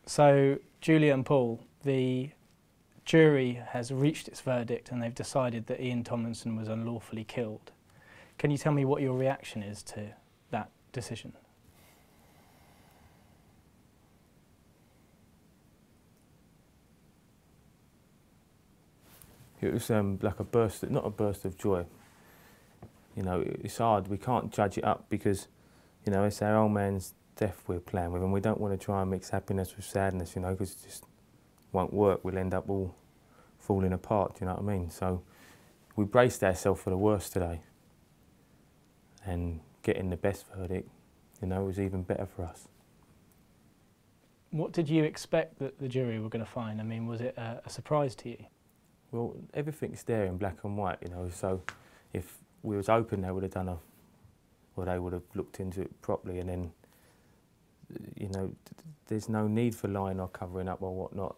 So, Julia and Paul, the jury has reached its verdict and they've decided that Ian Tomlinson was unlawfully killed. Can you tell me what your reaction is to that decision? It was like a burst, not a burst of joy. You know, it's hard, we can't judge it up because, you know, it's our old man's death we're playing with and we don't want to try and mix happiness with sadness, you know, because it just won't work. We'll end up all falling apart, you know what I mean? So we braced ourselves for the worst today and getting the best verdict, you know, was even better for us. What did you expect that the jury were going to find? I mean, was it a surprise to you? Well, everything's there in black and white, you know, so if we was open, they would have done they would have looked into it properly, and then, you know, there's no need for lying or covering up or whatnot.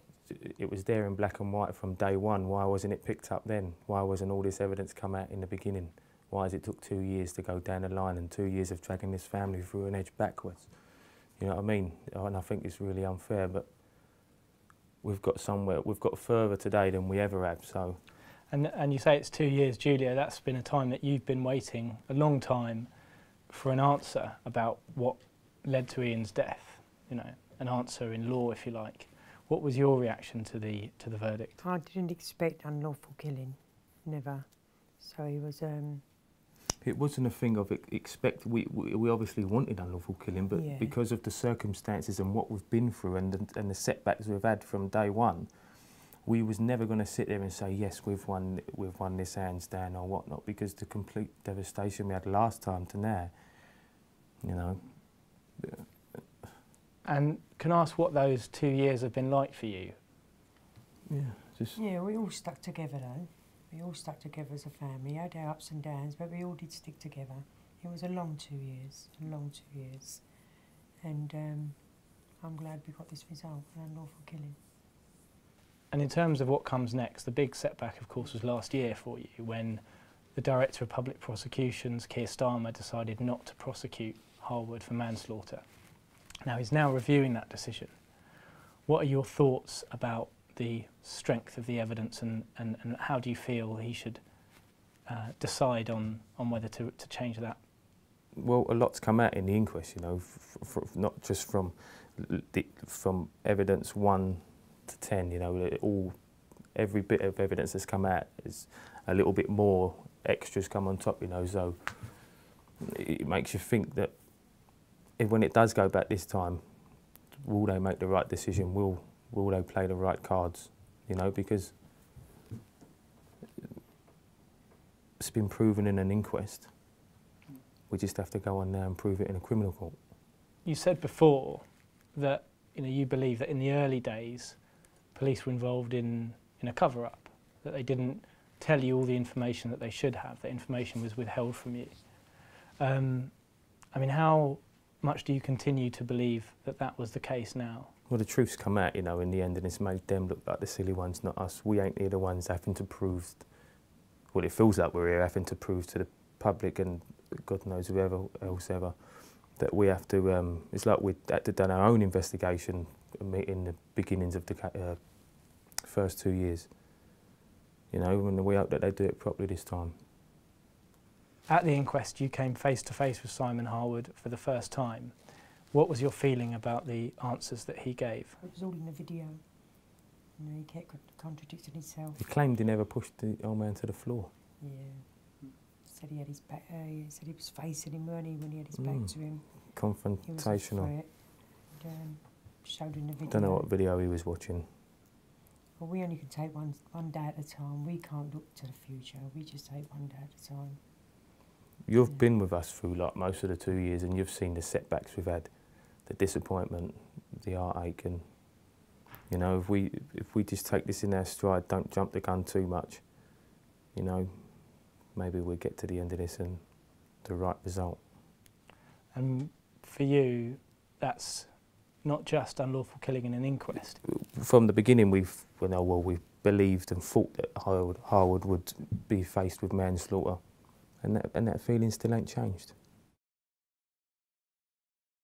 It was there in black and white from day one. Why wasn't it picked up then? Why wasn't all this evidence come out in the beginning? Why has it took 2 years to go down the line and 2 years of dragging this family through an edge backwards? You know what I mean? And I think it's really unfair, but we've got further today than we ever have, so. And you say it's 2 years, Julia, that's been a time that you've been waiting a long time for an answer about what led to Ian's death, you know, an answer in law, if you like. What was your reaction to the verdict? I didn't expect unlawful killing, never. So he was... It wasn't a thing of expect. We obviously wanted unlawful killing, but yeah, because of the circumstances and what we've been through and the setbacks we've had from day one, we was never going to sit there and say yes, we've won this hands down or whatnot, because the complete devastation we had last time to now, you know. And can I ask what those 2 years have been like for you? Yeah, we all stuck together though. We all stuck together as a family. We had our ups and downs, but we all did stick together. It was a long 2 years, And I'm glad we got this result, an unlawful killing. And in terms of what comes next, the big setback, of course, was last year for you when the Director of Public Prosecutions, Keir Starmer, decided not to prosecute Harwood for manslaughter. Now, he's now reviewing that decision. What are your thoughts about the strength of the evidence and how do you feel he should decide on whether to change that? Well, a lot's come out in the inquest, you know, not just from evidence 1 to 10, you know, every bit of evidence that's come out is a little bit more extras come on top, you know, so it makes you think that when it does go back this time, will they make the right decision? Will they play the right cards? You know, because it's been proven in an inquest. We just have to go on now and prove it in a criminal court. You said before that, you know, you believe that in the early days, police were involved in a cover-up, that they didn't tell you all the information that they should have, that information was withheld from you. I mean, how much do you continue to believe that that was the case now? Well, the truth's come out, you know, in the end, and it's made them look like the silly ones, not us. We ain't here the ones having to prove, well, it feels like we're here having to prove to the public and God knows whoever else ever, that we have to, it's like we had to done our own investigation in the beginnings of the first 2 years, you know, and we hope that they do it properly this time. At the inquest, you came face to face with Simon Harwood for the first time. What was your feeling about the answers that he gave? It was all in the video. You know, he kept contradicting himself. He claimed he never pushed the old man to the floor. Yeah. Said he had his back. He said he was facing him, weren't he, when he had his back to him. Confrontational. He was a threat. Showed in the video. Don't know what video he was watching. Well, we only can take one day at a time. We can't look to the future. We just take one day at a time. You've been with us through like most of the 2 years, and you've seen the setbacks we've had, the disappointment, the heartache, and you know, if we just take this in our stride, don't jump the gun too much, you know, maybe we'll get to the end of this and the right result. And for you, that's not just unlawful killing in an inquest. From the beginning, we've believed and thought that Harwood would be faced with manslaughter, and that feeling still ain't changed.